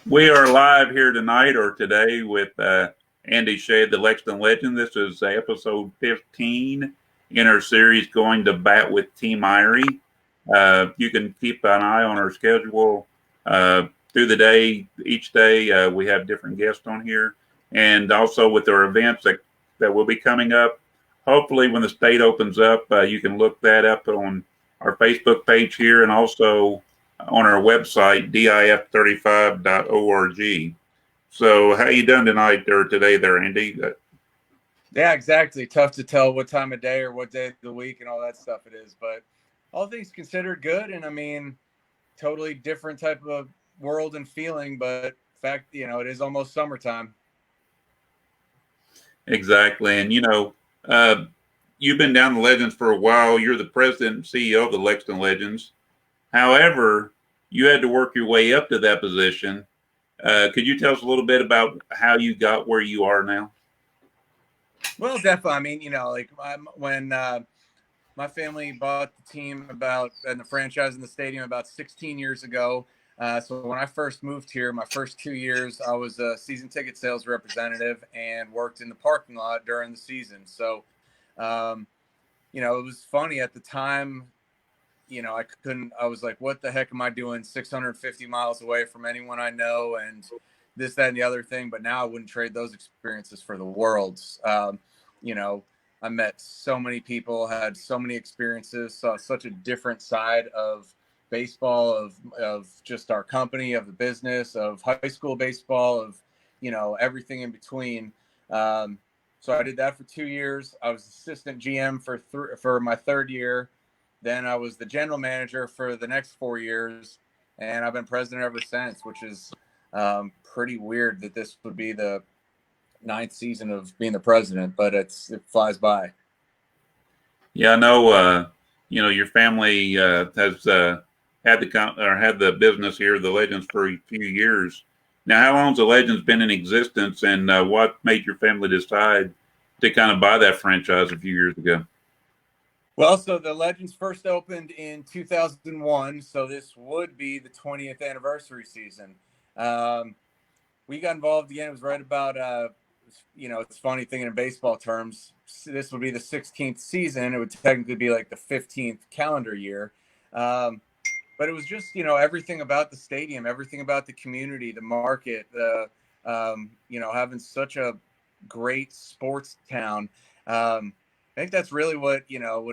We are live here tonight or today with Andy Shea, the Lexington legend. This is episode 15 in our series Going to Bat with Team Irie. You can keep an eye on our schedule through the day. Each day we have different guests on here. And also with our events that will be coming up. Hopefully, when the state opens up, you can look that up on our Facebook page here and also on our website, dif35.org. So how you done tonight or today there, Andy? Yeah, exactly. Tough to tell what time of day or what day of the week and all that stuff it is, but all things considered, good. And I mean, totally different type of world and feeling, but fact, it is almost summertime. Exactly. And uh, you've been down the Legends for a while. You're the president and CEO of the Lexington Legends. However, you had to work your way up to that position. Could you tell us a little bit about how you got where you are now? Well, definitely. I mean, when my family bought the team and the franchise in the stadium about 16 years ago. So when I first moved here, my first 2 years, I was a season ticket sales representative and worked in the parking lot during the season. So, um, it was funny at the time. I was like, what the heck am I doing 650 miles away from anyone I know and this, that, and the other thing. But now I wouldn't trade those experiences for the world. You know, I met so many people, had so many experiences, saw such a different side of baseball, of just our company, of the business, of high school baseball, of, everything in between. Um, so I did that for 2 years. I was assistant GM for my third year. Then I was the general manager for the next 4 years, and I've been president ever since, which is pretty weird that this would be the ninth season of being the president, but it flies by. Yeah, I know. Your family has had the business here, the Legends, for a few years. Now, how long's the Legends been in existence, and what made your family decide to kind of buy that franchise a few years ago? Well, so the Legends first opened in 2001, so this would be the 20th anniversary season. Um, we got involved again. It was right about, it's funny thinking in baseball terms. This would be the 16th season. It would technically be like the 15th calendar year. Um, but it was just, everything about the stadium, everything about the community, the market, having such a great sports town. I think that's really what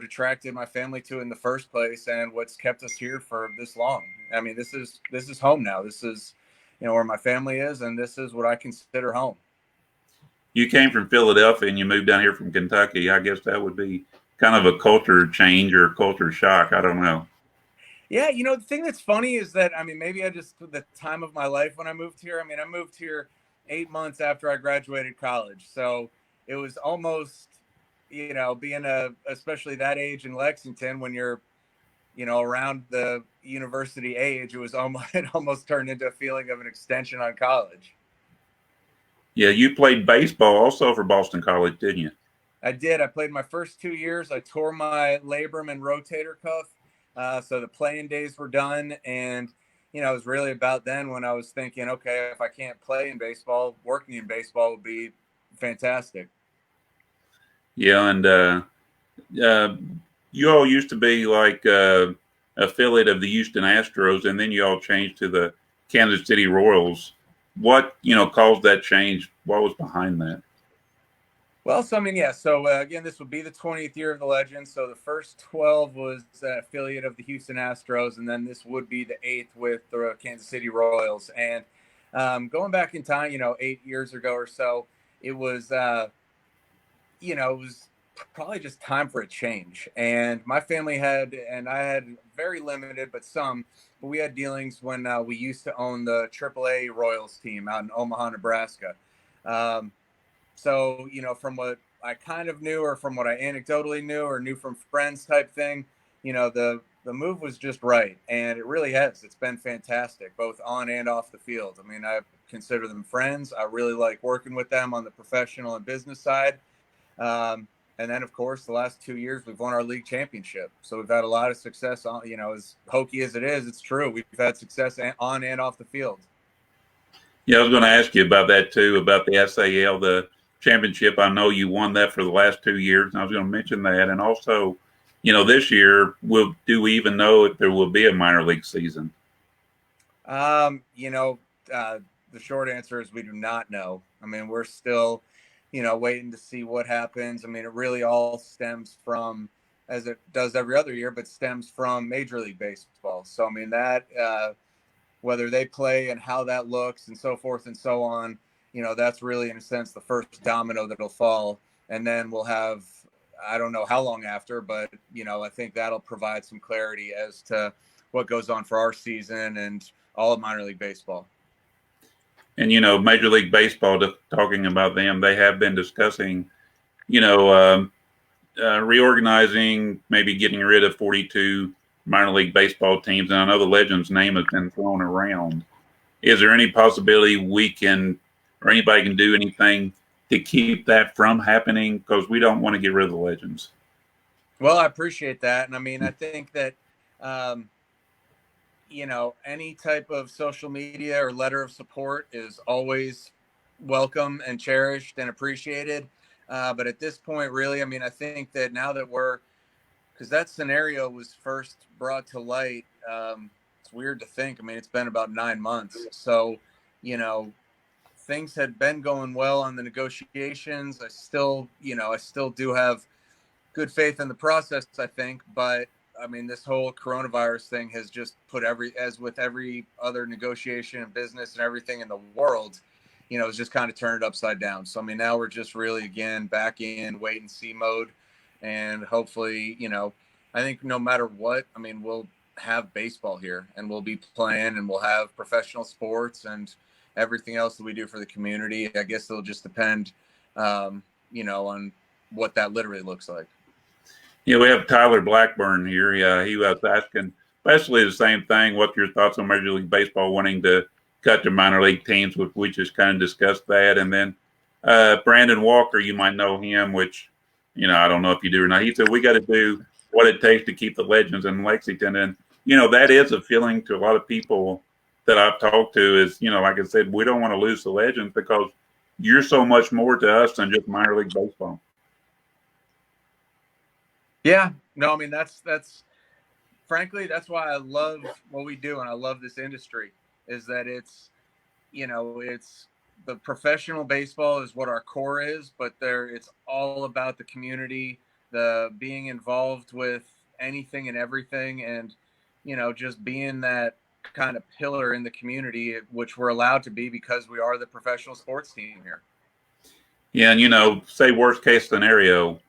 attracted my family to in the first place, and what's kept us here for this long. I mean, this is home now. This is, where my family is, and this is what I consider home. You came from Philadelphia and you moved down here from Kentucky. I guess that would be kind of a culture change or culture shock. I don't know. Yeah, the thing that's funny is that I mean, maybe I just the time of my life when I moved here. I mean, I moved here 8 months after I graduated college, so it was almost, being especially that age in Lexington when you're, around the university age, it was almost it almost turned into a feeling of an extension on college. Yeah, you played baseball also for Boston College, didn't you? I did. I played my first 2 years. I tore my labrum and rotator cuff. So the playing days were done. And, it was really about then when I was thinking, okay, if I can't play in baseball, working in baseball would be fantastic. Yeah, and uh, you all used to be like affiliate of the Houston Astros, and then you all changed to the Kansas City Royals. What caused that change? What was behind that? Well, so I mean, yeah. So again, this would be the 20th year of the Legend. So the first 12 was an affiliate of the Houston Astros, and then this would be the eighth with the Kansas City Royals. And going back in time, 8 years ago or so, it was it was probably just time for a change. And my family had, and I had very limited, but some, but we had dealings when we used to own the AAA Royals team out in Omaha, Nebraska. Um, so, from what I kind of knew, or from what I anecdotally knew, or knew from friends type thing, the move was just right. And it really has. It's been fantastic, both on and off the field. I mean, I consider them friends. I really like working with them on the professional and business side. And then, of course, the last 2 years, we've won our league championship. So we've had a lot of success on, as hokey as it is, it's true. We've had success on and off the field. Yeah, I was going to ask you about that too, about the SAL, the championship. I know you won that for the last 2 years, and I was going to mention that. And also, this year, do we even know if there will be a minor league season? You know, the short answer is we do not know. I mean, we're still, waiting to see what happens. I mean, it really all stems from, as it does every other year, but stems from Major League Baseball. So, I mean, that whether they play and how that looks and so forth and so on, that's really, in a sense, the first domino that'll fall. And then we'll have, I don't know how long after, but, I think that'll provide some clarity as to what goes on for our season and all of minor league baseball. And Major League Baseball, talking about them, they have been discussing, you know, um, reorganizing, maybe getting rid of 42 minor league baseball teams. And I know the Legends name has been thrown around. Is there any possibility we can, or anybody can do anything to keep that from happening? Because we don't want to get rid of the Legends. Well, I appreciate that. And I mean, I think that, um, any type of social media or letter of support is always welcome and cherished and appreciated. But at this point, really, I mean, I think that now that because that scenario was first brought to light, it's weird to think. I mean, it's been about 9 months. So, you know, things had been going well on the negotiations. I still do have good faith in the process, I think. But I mean, this whole coronavirus thing has just put as with every other negotiation and business and everything in the world, it's just kind of turned it upside down. So, I mean, now we're just really, again, back in wait and see mode. And hopefully, I think no matter what, I mean, we'll have baseball here and we'll be playing and we'll have professional sports and everything else that we do for the community. I guess it'll just depend, on what that literally looks like. Yeah, we have Tyler Blackburn here. Yeah, he was asking basically the same thing. What's your thoughts on Major League Baseball wanting to cut their minor league teams? Which we just kind of discussed that. And then Brandon Walker, you might know him, which, I don't know if you do or not. He said, we got to do what it takes to keep the Legends in Lexington. And, that is a feeling to a lot of people that I've talked to is, like I said, we don't want to lose the Legends because you're so much more to us than just minor league baseball. Yeah, no, I mean, that's frankly, that's why I love what we do and I love this industry is that it's the professional baseball is what our core is, but it's all about the community, the being involved with anything and everything, and just being that kind of pillar in the community, which we're allowed to be because we are the professional sports team here. Yeah, and say worst case scenario,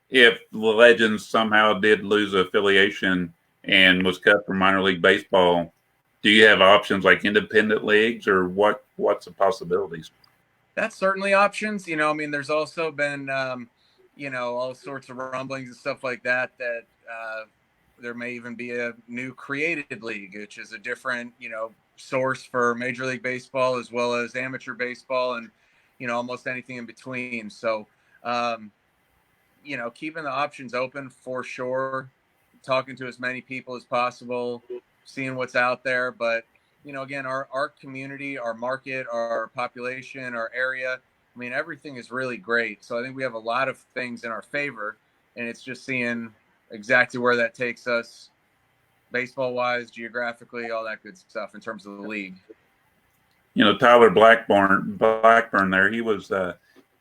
if the Legends somehow did lose affiliation and was cut from minor league baseball, do you have options like independent leagues or what's the possibilities? That's certainly options. I mean, there's also been, all sorts of rumblings and stuff like that, there may even be a new created league, which is a different, source for Major League Baseball as well as amateur baseball and, almost anything in between. So, keeping the options open for sure, talking to as many people as possible, seeing what's out there. But, again, our community, our market, our population, our area, I mean, everything is really great. So I think we have a lot of things in our favor, and it's just seeing exactly where that takes us baseball wise, geographically, all that good stuff in terms of the league. Tyler Blackburn there,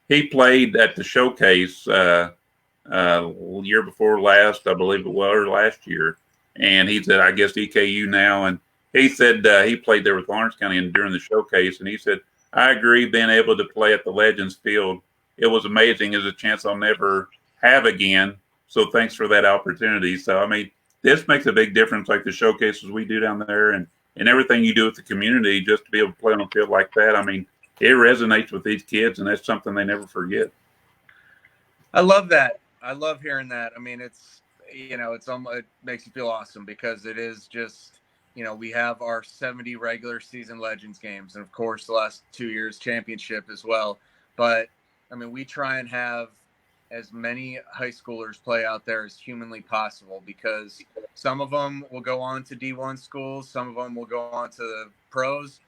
he played at the showcase year before last, I believe it was, or last year. And he's at, I guess, EKU now. And he said he played there with Lawrence County and during the showcase. And he said, I agree, being able to play at the Legends Field, it was amazing. It's a chance I'll never have again. So thanks for that opportunity. So, I mean, this makes a big difference, like the showcases we do down there and everything you do with the community, just to be able to play on a field like that. I mean, it resonates with these kids, and that's something they never forget. I love that. I love hearing that. I mean, it makes you feel awesome because it is just, we have our 70 regular season Legends games, and of course the last 2 years championship as well. But I mean, we try and have as many high schoolers play out there as humanly possible because some of them will go on to D1 schools, some of them will go on to the pros,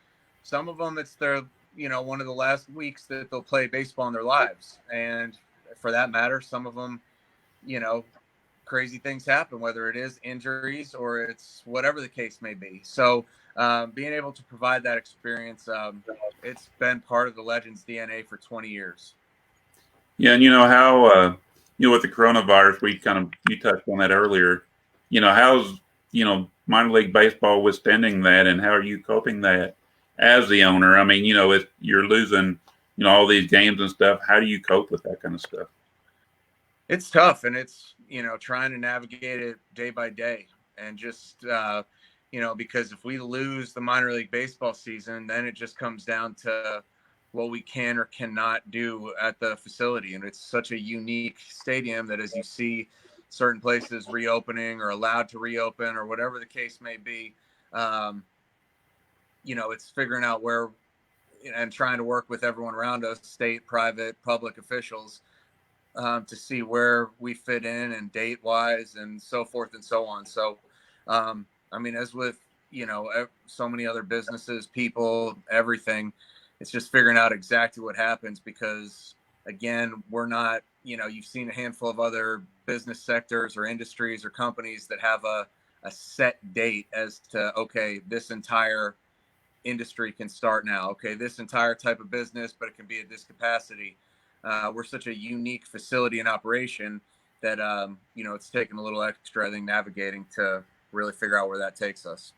some of them it's their one of the last weeks that they'll play baseball in their lives. And for that matter, some of them, crazy things happen, whether it is injuries or it's whatever the case may be. So being able to provide that experience, it's been part of the Legends DNA for 20 years. Yeah, and how with the coronavirus, you touched on that earlier. How's minor league baseball withstanding that, and how are you coping that as the owner? I mean, if you're losing all these games and stuff, how do you cope with that kind of stuff? It's tough, and it's trying to navigate it day by day, and just because if we lose the minor league baseball season, then it just comes down to what we can or cannot do at the facility. And it's such a unique stadium that, as you see certain places reopening or allowed to reopen or whatever the case may be, it's figuring out where and trying to work with everyone around us, state, private, public officials, to see where we fit in and date wise and so forth and so on. So, as with, so many other businesses, people, everything, it's just figuring out exactly what happens, because again, we're not, you've seen a handful of other business sectors or industries or companies that have a set date as to, okay, this entire industry can start now. Okay, this entire type of business, but it can be at this capacity. We're such a unique facility and operation that it's taken a little extra, I think, navigating to really figure out where that takes us.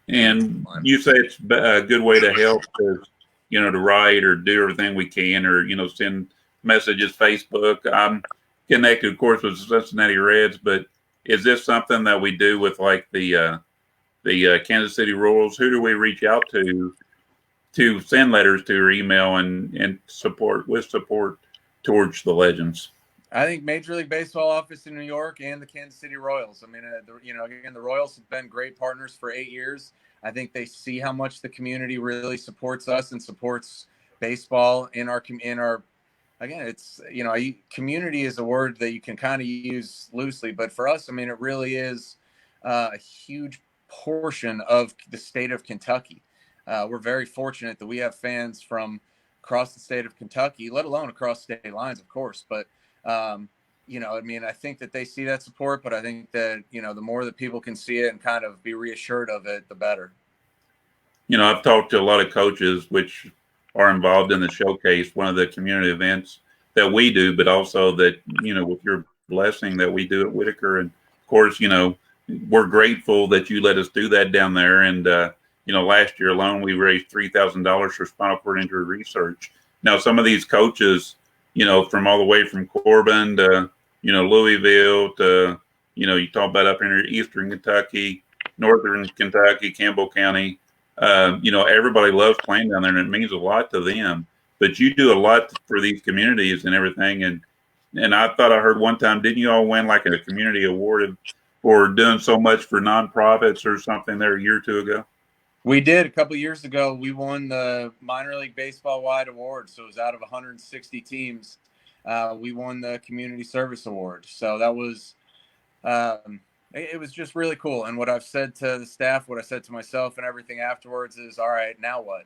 And you say it's a good way to help is, to write or do everything we can, or send messages, Facebook. I'm connected, of course, with Cincinnati Reds, but is this something that we do with like the Kansas City Royals? Who do we reach out to send letters to or email and support towards the Legends? I think Major League Baseball office in New York and the Kansas City Royals. I mean, again, the Royals have been great partners for 8 years. I think they see how much the community really supports us and supports baseball in our. Again, it's community is a word that you can kind of use loosely, but for us, I mean, it really is a huge portion of the state of Kentucky. We're very fortunate that we have fans from across the state of Kentucky, let alone across state lines, of course. But I think that they see that support, but I think that the more that people can see it and kind of be reassured of it, the better. I've talked to a lot of coaches which are involved in the showcase, one of the community events that we do, but also that with your blessing that we do at Whitaker, and of course we're grateful that you let us do that down there. And last year alone we raised $3,000 for spinal cord injury research. Now some of these coaches, from all the way from Corbin to Louisville to you talk about up in Eastern Kentucky, Northern Kentucky, Campbell County. Everybody loves playing down there, and it means a lot to them. But you do a lot for these communities and everything. And I thought I heard one time, didn't you all win like a community award for doing so much for nonprofits or something there a year or two ago? We did. A couple of years ago, we won the minor league baseball wide award. So it was out of 160 teams. We won the community service award. So that was, it was just really cool. And what I've said to the staff, what I said to myself and everything afterwards is, all right, now what?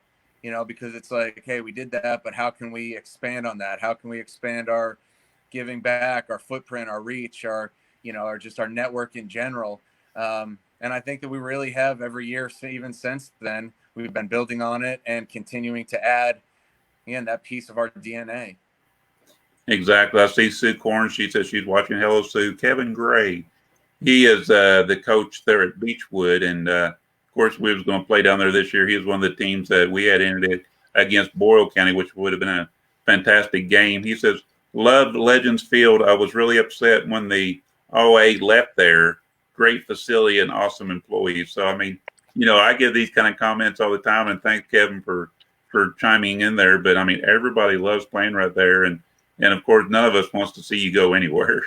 Because it's like, hey, we did that, but how can we expand on that? How can we expand our giving back, our footprint, our reach, our just our network in general? And I think that we really have every year, even since then, we've been building on it and continuing to add, that piece of our DNA. Exactly. I see Sue Corn. She says she's watching. Hello, Sue. Kevin Gray. He is the coach there at Beechwood, and of course we was going to play down there this year. He was one of the teams that we had entered it against Boyle County, which would have been a fantastic game. He says, "Loved Legends Field. I was really upset when the OA left there. Great facility and awesome employees." So I mean, I get these kind of comments all the time, and thank Kevin for chiming in there. But I mean, everybody loves playing right there, and of course, none of us wants to see you go anywhere.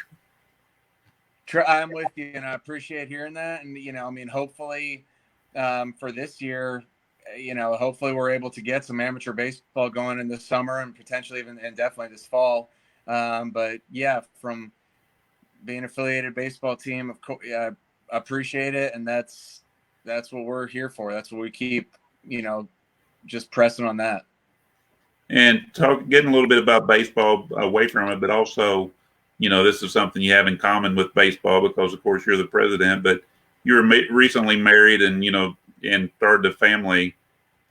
I'm with you, and I appreciate hearing that. And hopefully, for this year, hopefully we're able to get some amateur baseball going in the summer and potentially even and definitely this fall. But yeah, from being affiliated baseball team, of course, I appreciate it, and that's what we're here for. That's what we keep, just pressing on that. And getting a little bit about baseball away from it, but also, this is something you have in common with baseball because, of course, you're the president. But you were recently married, and and started a family.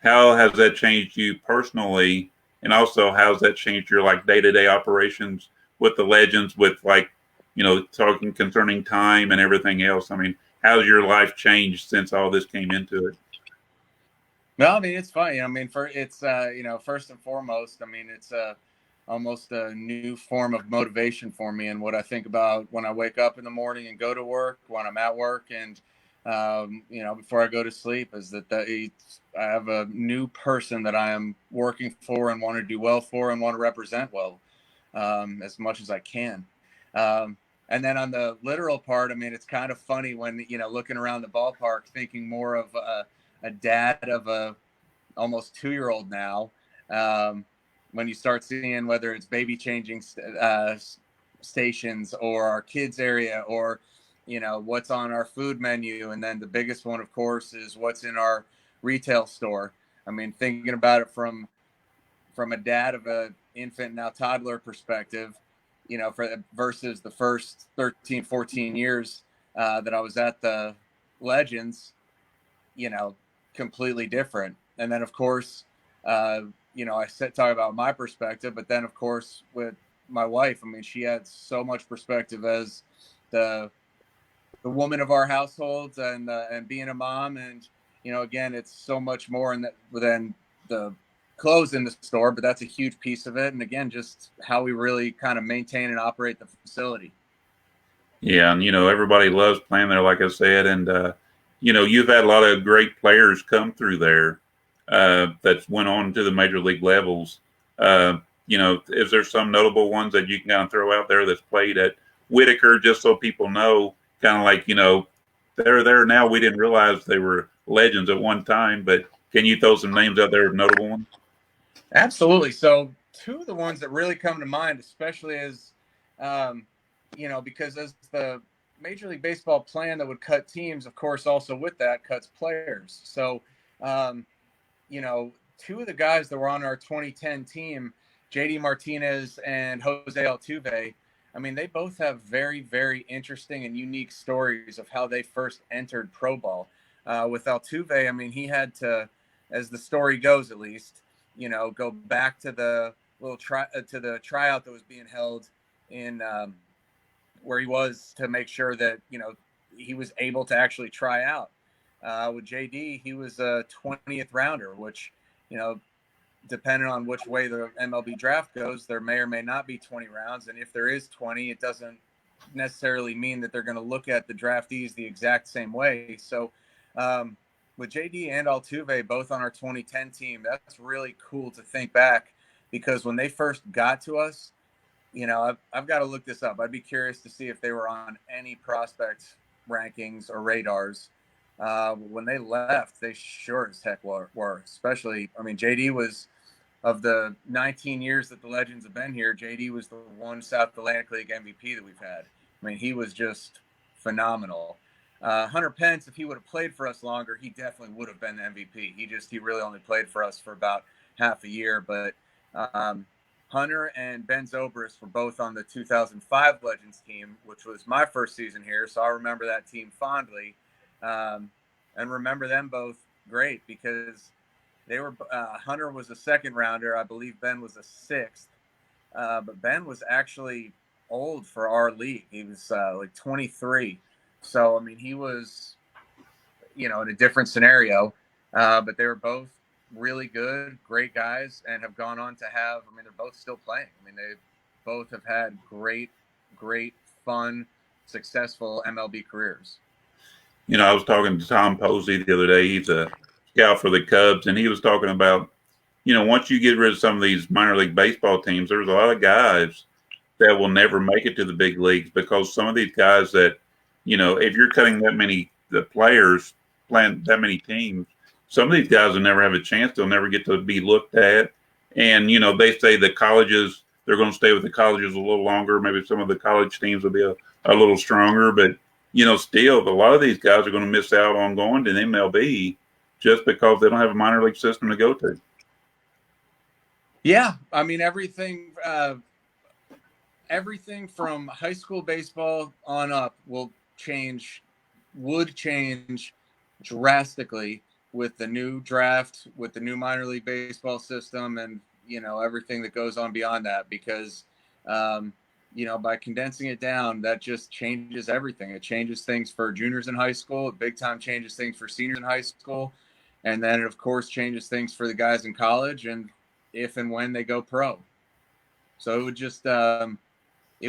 How has that changed you personally, and also how's that changed your like day to day operations with the legends, with like talking concerning time and everything else? I mean, how's your life changed since all this came into it? No, I mean it's funny. I mean, first and foremost, I mean it's almost a new form of motivation for me, and what I think about when I wake up in the morning and go to work, when I'm at work, and before I go to sleep, is I have a new person that I am working for and want to do well for and want to represent well, as much as I can. Um, and then on the literal part, I mean, it's kind of funny when looking around the ballpark, thinking more of a dad of a almost 2-year-old now. Um, when you start seeing whether it's baby changing stations or our kids area or what's on our food menu, and then the biggest one, of course, is what's in our retail store. I mean, thinking about it from a dad of a infant, now toddler perspective, versus the first 13, 14 years that I was at the Legends, you know, completely different. And then, of course, I talk about my perspective, but then, of course, with my wife, I mean, she had so much perspective as the the woman of our household and being a mom, and again, it's so much more than the clothes in the store, but that's a huge piece of it. And again, just how we really kind of maintain and operate the facility. Yeah, and everybody loves playing there, like I said, and you've had a lot of great players come through there that went on to the major league levels. Is there some notable ones that you can kind of throw out there that's played at Whitaker, just so people know, kind of like they're there now. We didn't realize they were legends at one time, but can you throw some names out there of notable ones? Absolutely. So two of the ones that really come to mind, especially as um, because as the Major League Baseball plan that would cut teams, of course, also with that cuts players. So um, two of the guys that were on our 2010 team, JD Martinez and Jose Altuve, I mean, they both have very, very interesting and unique stories of how they first entered pro ball. With Altuve, I mean, he had to, as the story goes at least, go back to the to the tryout that was being held in where he was to make sure that he was able to actually try out. With JD, he was a 20th rounder, which depending on which way the MLB draft goes, there may or may not be 20 rounds. And if there is 20, it doesn't necessarily mean that they're going to look at the draftees the exact same way. So with JD and Altuve both on our 2010 team, that's really cool to think back, because when they first got to us, I've got to look this up. I'd be curious to see if they were on any prospect rankings or radars. When they left, they sure as heck were. Especially, I mean, JD was, of the 19 years that the Legends have been here, JD was the one South Atlantic League MVP that we've had. I mean, he was just phenomenal. Hunter Pence, if he would have played for us longer, he definitely would have been the MVP. He really only played for us for about half a year, but Hunter and Ben Zobrist were both on the 2005 Legends team, which was my first season here, so I remember that team fondly, and remember them both great because they were. Hunter was a second rounder, I believe. Ben was a sixth, but Ben was actually old for our league. He was like 23, so I mean he was, in a different scenario, but they were both really good, great guys, and have gone on to have, I mean, they're both still playing. I mean, they both have had great, great, fun, successful MLB careers. I was talking to Tom Posey the other day. He's a scout for the Cubs, and he was talking about, once you get rid of some of these minor league baseball teams, there's a lot of guys that will never make it to the big leagues because some of these guys that, if you're cutting that many the players, playing that many teams, some of these guys will never have a chance. They'll never get to be looked at. And, they say the colleges, they're going to stay with the colleges a little longer. Maybe some of the college teams will be a little stronger. But, still, a lot of these guys are going to miss out on going to the MLB just because they don't have a minor league system to go to. Yeah, I mean everything from high school baseball on up would change drastically with the new draft, with the new minor league baseball system, and everything that goes on beyond that. Because um, by condensing it down, that just changes everything. It changes things for juniors in high school. It big time changes things for seniors in high school, and then it of course changes things for the guys in college and if and when they go pro. So it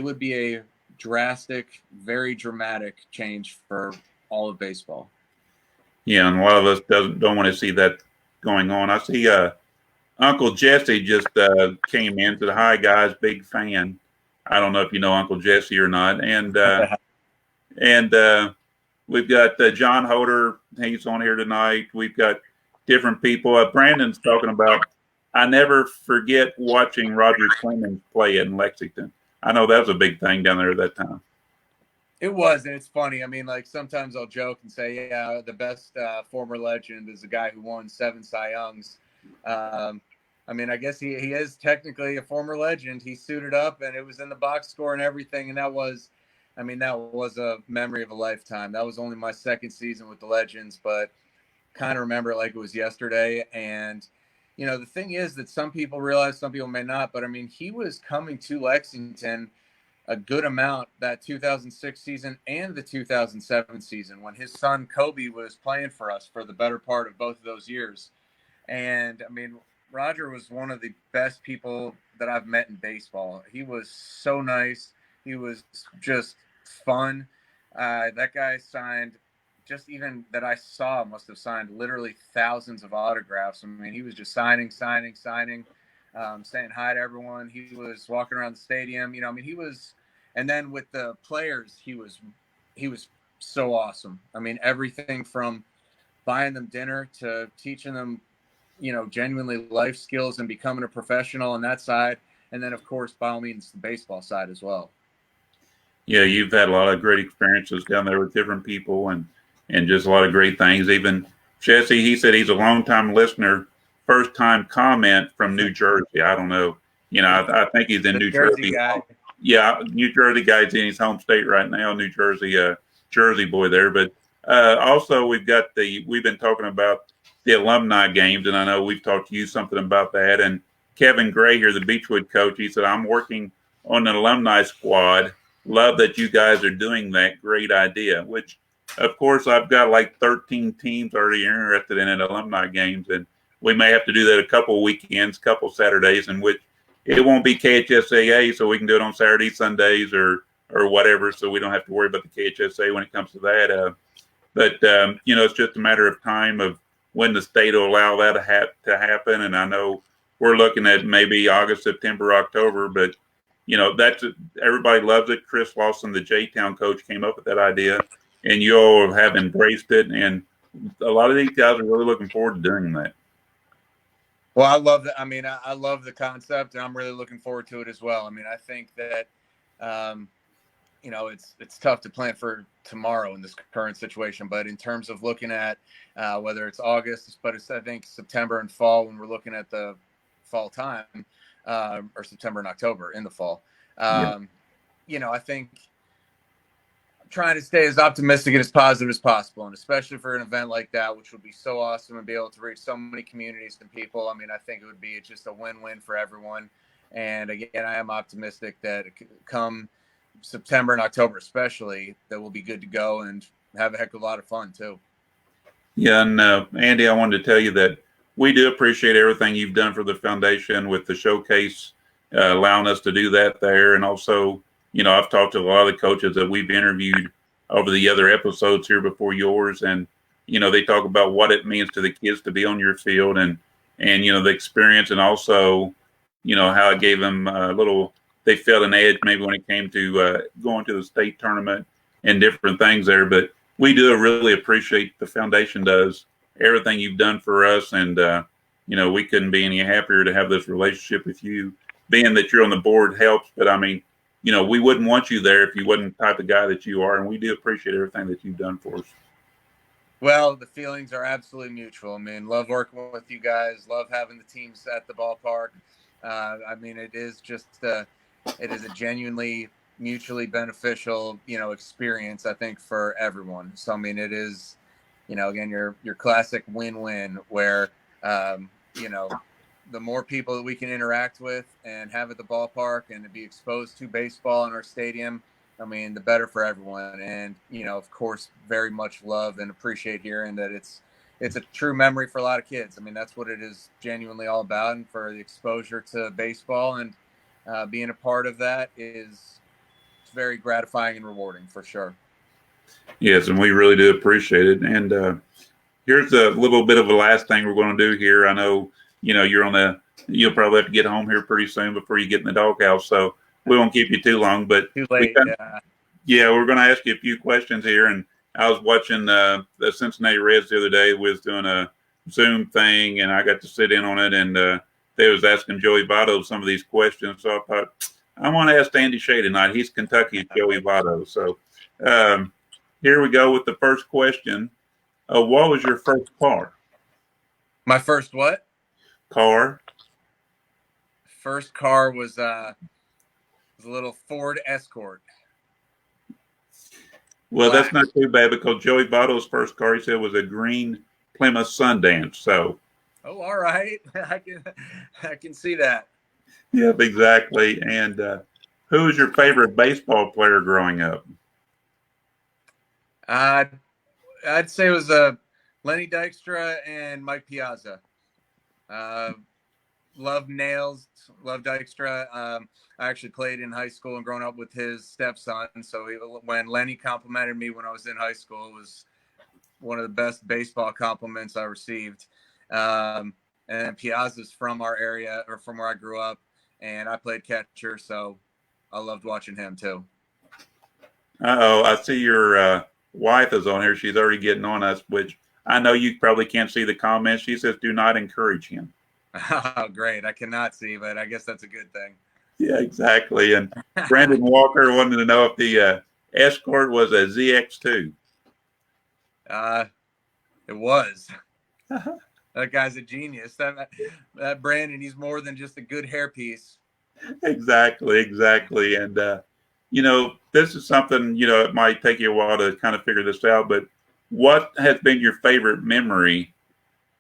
would be a drastic, very dramatic change for all of baseball. Yeah, and a lot of us don't want to see that going on. I see Uncle Jesse just came in. Said, "Hi guys, big fan." I don't know if you know Uncle Jesse or not, and we've got John Hoder. He's on here tonight. We've got different people. Brandon's talking about. I never forget watching Roger Clemens play in Lexington. I know that was a big thing down there at that time. It was, and it's funny. I mean, like sometimes I'll joke and say, "Yeah, the best former legend is a guy who won 7 Cy Youngs." Um, I mean, I guess he is technically a former legend. He suited up, and it was in the box score and everything, and that was a memory of a lifetime. That was only my second season with the Legends, but kind of remember it like it was yesterday. And the thing is that some people realize, some people may not, but I mean, he was coming to Lexington a good amount that 2006 season and the 2007 season when his son Kobe was playing for us for the better part of both of those years. And I mean, Roger was one of the best people that I've met in baseball. He was so nice. He was just fun. That guy signed, just even that I saw, must have signed literally thousands of autographs. I mean, he was just signing, saying hi to everyone. He was walking around the stadium. I mean, he was, and then with the players, he was so awesome. I mean, everything from buying them dinner to teaching them, genuinely life skills and becoming a professional on that side. And then, of course, by all means, the baseball side as well. Yeah, you've had a lot of great experiences down there with different people and just a lot of great things. Even Jesse, he said he's a longtime listener, first time comment from New Jersey. I don't know. I think he's in The New Jersey Jersey. guy. Yeah, New Jersey guy's in his home state right now, New Jersey, Jersey boy there. But also we've been talking about the alumni games, and I know we've talked to you something about that. And Kevin Gray here, the Beechwood coach, he said I'm working on an alumni squad. Love that you guys are doing that. Great idea. Which, of course, I've got like 13 teams already interested in it, alumni games, and we may have to do that a couple weekends, couple Saturdays, in which it won't be KHSAA, so we can do it on Saturdays, Sundays, or whatever, so we don't have to worry about the KHSA when it comes to that. But it's just a matter of time of when the state will allow that to happen. And I know we're looking at maybe August, September, October, but that's everybody loves it. Chris Lawson, the J Town coach, came up with that idea, and you all have embraced it. And a lot of these guys are really looking forward to doing that. Well, I love that. I mean, I love the concept, and I'm really looking forward to it as well. I mean, I think that, um, it's tough to plan for tomorrow in this current situation, but in terms of looking at whether it's August, but it's I think September and fall when we're looking at the fall time, or September and October in the fall. Yeah. I think trying to stay as optimistic and as positive as possible, and especially for an event like that, which would be so awesome and be able to reach so many communities and people. I mean, I think it would be just a win-win for everyone. And again, I am optimistic that come September and October, especially, that we'll be good to go and have a heck of a lot of fun too. Yeah, and Andy, I wanted to tell you that we do appreciate everything you've done for the foundation with the showcase, allowing us to do that there. And also, I've talked to a lot of the coaches that we've interviewed over the other episodes here before yours, and they talk about what it means to the kids to be on your field and the experience, and also how it gave them a little. They felt an edge maybe when it came to going to the state tournament and different things there, but we do really appreciate the foundation does everything you've done for us, and we couldn't be any happier to have this relationship with you. Being that you're on the board helps, but I mean, we wouldn't want you there if you wasn't the type of guy that you are, and we do appreciate everything that you've done for us. Well, the feelings are absolutely mutual. I mean, love working with you guys, love having the teams at the ballpark. I mean, it is a genuinely mutually beneficial, experience, I think, for everyone. So, I mean, it is, again, your classic win-win where, um, you know, the more people that we can interact with and have at the ballpark and to be exposed to baseball in our stadium, I mean, the better for everyone. And, of course, very much love and appreciate hearing that it's a true memory for a lot of kids. I mean, that's what it is genuinely all about. And for the exposure to baseball and being a part of that is it's very gratifying and rewarding for sure. Yes, and we really do appreciate it. And here's a little bit of the last thing we're going to do here. I know, you're on you'll probably have to get home here pretty soon before you get in the doghouse. So we won't keep you too long, but Too we late. kind of, Yeah. yeah, we're going to ask you a few questions here. And I was watching the Cincinnati Reds the other day. We was doing a Zoom thing, and I got to sit in on it. And they was asking Joey Votto some of these questions. So I thought, I want to ask Andy Shea tonight. He's Kentucky's Joey Votto. So um, here we go with the first question. What was your first car? My first what? Car? First car was a little Ford Escort. Well, that's Black. not too bad because Joey Votto's first car, he said, was a green Plymouth Sundance. So, Oh, all right. I can see that. yep, exactly. And who was your favorite baseball player growing up? Uh, I'd say it was Lenny Dykstra and Mike Piazza. Uh, love Nails, love Dykstra. I actually played in high school and grown up with his stepson. So when Lenny complimented me when I was in high school, it was one of the best baseball compliments I received. And Piazza's from our area or from where I grew up, and I played catcher, so I loved watching him too. Oh, I see your wife is on here. She's already getting on us, which I know you probably can't see the comments. She says, do not encourage him. Oh, great. I cannot see, but I guess that's a good thing. Yeah, exactly. And Brandon Walker wanted to know if the Escort was a ZX2. uh, it was. That guy's a genius. That Brandon, he's more than just a good hairpiece. Exactly. And, this is something, it might take you a while to kind of figure this out, but what has been your favorite memory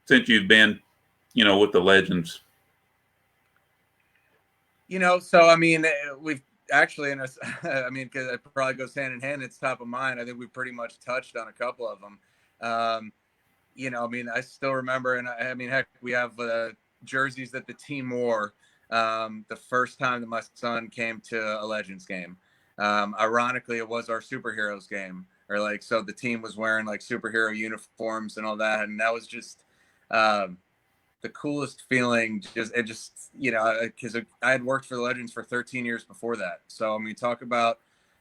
since you've been, with the Legends? So I mean, we've actually, I mean, because it probably goes hand in hand. It's top of mind. I think we pretty much touched on a couple of them. I mean, I still remember, and I mean, heck, we have jerseys that the team wore the first time that my son came to a Legends game. Ironically, it was our superheroes game, or like, so the team was wearing like superhero uniforms and all that, and that was just the coolest feeling. Because I had worked for the Legends for 13 years before that. So I mean, talk about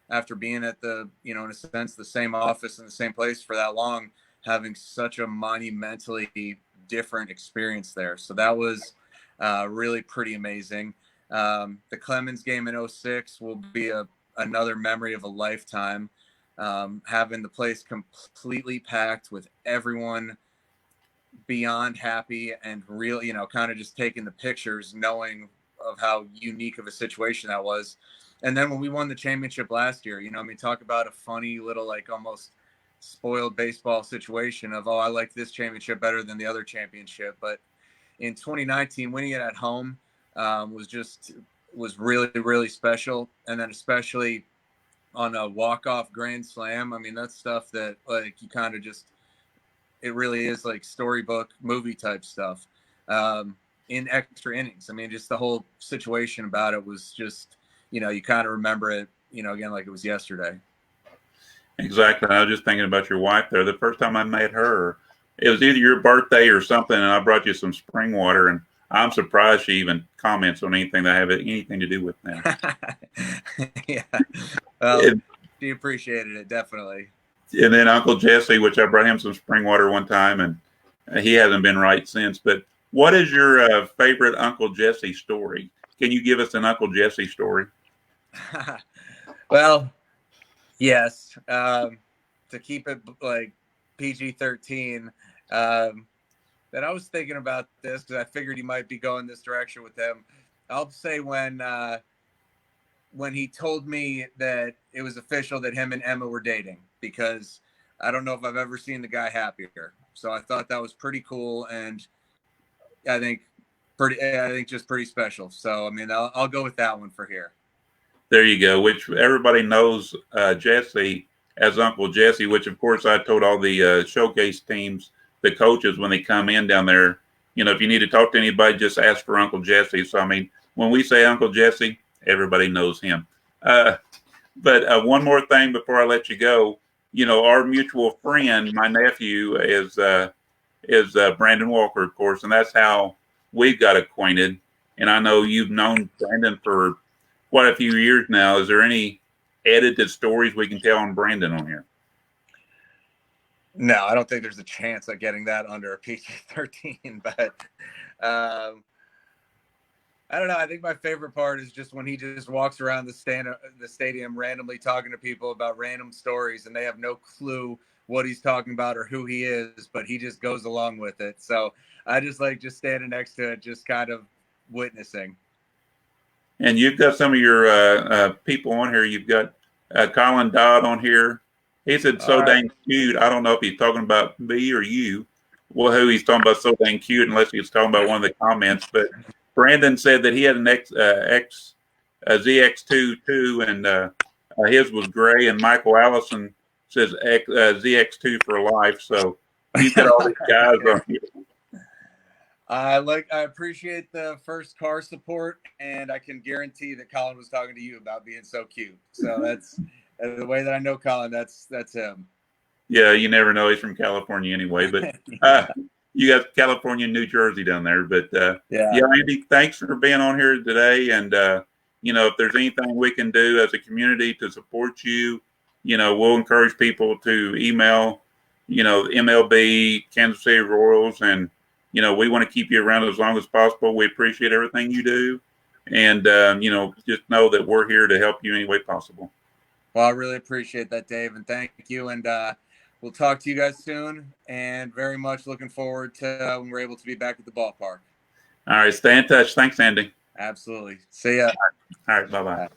after being at in a sense, the same office in the same place for that long, having such a monumentally different experience there. So that was really pretty amazing. The Clemens game in '06 will be another memory of a lifetime. Having the place completely packed with everyone beyond happy and really, kind of just taking the pictures, knowing of how unique of a situation that was. And then when we won the championship last year, I mean, talk about a funny little, like, almost spoiled baseball situation of, oh, I like this championship better than the other championship. But in 2019, winning it at home was really, really special. And then especially on a walk-off grand slam. I mean, that's stuff that, like, you kind of just, it really is like storybook movie type stuff in extra innings. I mean, just the whole situation about it was just, you kind of remember it, again, like it was yesterday. Exactly. I was just thinking about your wife there. The first time I met her, it was either your birthday or something, and I brought you some spring water, and I'm surprised she even comments on anything that have anything to do with them. Yeah. Well, And, she appreciated it, definitely. and then Uncle Jesse, which I brought him some spring water one time, and he hasn't been right since. But what is your favorite Uncle Jesse story? Can you give us an Uncle Jesse story? Well, yes. To keep it like PG-13, that I was thinking about this because I figured he might be going this direction with him. I'll say when he told me that it was official that him and Emma were dating, because I don't know if I've ever seen the guy happier. So I thought that was pretty cool, and I think just pretty special. So I mean, I'll go with that one for here. There you go. Which everybody knows Jesse as Uncle Jesse. Which of course I told all the showcase teams, the coaches when they come in down there. If you need to talk to anybody, just ask for Uncle Jesse. So I mean, when we say Uncle Jesse, everybody knows him. But one more thing before I let you go. Our mutual friend, my nephew, is Brandon Walker, of course, and that's how we got acquainted. And I know you've known Brandon for quite a few years now. Is there any edited stories we can tell on Brandon on here? No, I don't think there's a chance of getting that under a PG-13, but I don't know. I think my favorite part is just when he just walks around the stadium randomly talking to people about random stories, and they have no clue what he's talking about or who he is, but he just goes along with it. So I just like just standing next to it, just kind of witnessing. And you've got some of your people on here. You've got Colin Dodd on here. He said, so dang cute. I don't know if he's talking about me or you. Well, who he's talking about so dang cute, unless he's talking about one of the comments. But Brandon said that he had an ZX2 too, and his was gray. And Michael Allison says ZX2 for life. So he's got all these guys on here. I appreciate the first car support, and I can guarantee that Colin was talking to you about being so cute. So that's the way that I know Colin. That's him. Yeah, you never know. He's from California anyway. But you got California and New Jersey down there. But yeah, Andy, thanks for being on here today. And if there's anything we can do as a community to support you, we'll encourage people to email, MLB, Kansas City Royals, and we want to keep you around as long as possible. We appreciate everything you do. And, just know that we're here to help you any way possible. Well, I really appreciate that, Dave. And thank you. And we'll talk to you guys soon. And very much looking forward to when we're able to be back at the ballpark. All right. Stay in touch. Thanks, Andy. Absolutely. See ya. All right. Bye-bye.